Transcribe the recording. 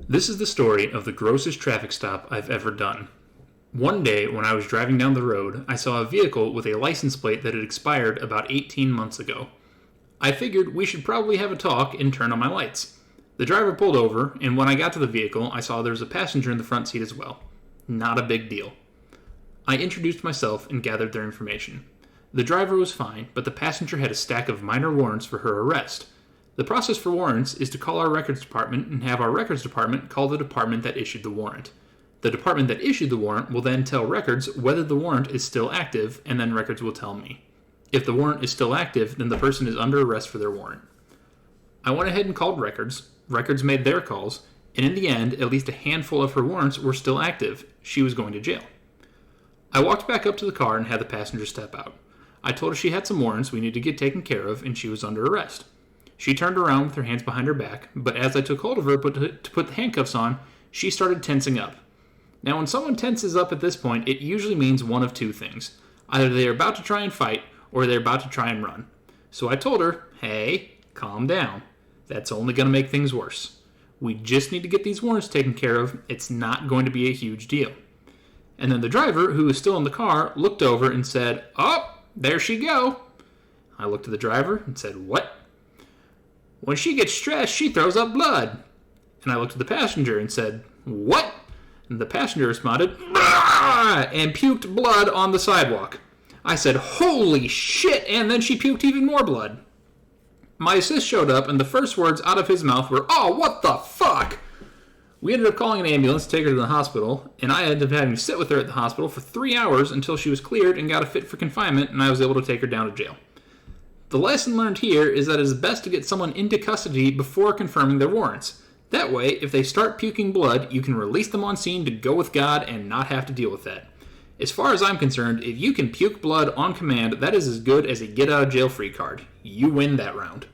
This is the story of the grossest traffic stop I've ever done. One day, when I was driving down the road, I saw a vehicle with a license plate that had expired about 18 months ago. I figured we should probably have a talk and turn on my lights. The driver pulled over, and when I got to the vehicle, I saw there was a passenger in the front seat as well. Not a big deal. I introduced myself and gathered their information. The driver was fine, but the passenger had a stack of minor warrants for her arrest. The process for warrants is to call our records department and have our records department call the department that issued the warrant. The department that issued the warrant will then tell records whether the warrant is still active, and then records will tell me. If the warrant is still active, then the person is under arrest for their warrant. I went ahead and called records. Records made their calls, and in the end, at least a handful of her warrants were still active. She was going to jail. I walked back up to the car and had the passenger step out. I told her she had some warrants we needed to get taken care of, and she was under arrest. She turned around with her hands behind her back, but as I took hold of her to put the handcuffs on, she started tensing up. Now, when someone tenses up at this point, it usually means one of two things. Either they're about to try and fight, or they're about to try and run. So I told her, hey, calm down. That's only going to make things worse. We just need to get these warrants taken care of. It's not going to be a huge deal. And then the driver, who was still in the car, looked over and said, oh, there she go. I looked at the driver and said, what? When she gets stressed, she throws up blood. And I looked at the passenger and said, what? And the passenger responded, bah! And puked blood on the sidewalk. I said, holy shit, and then she puked even more blood. My assist showed up, and the first words out of his mouth were, oh, what the fuck? We ended up calling an ambulance to take her to the hospital, and I ended up having to sit with her at the hospital for 3 hours until she was cleared and got a fit for confinement, and I was able to take her down to jail. The lesson learned here is that it is best to get someone into custody before confirming their warrants. That way, if they start puking blood, you can release them on scene to go with God and not have to deal with that. As far as I'm concerned, if you can puke blood on command, that is as good as a get-out-of-jail-free card. You win that round.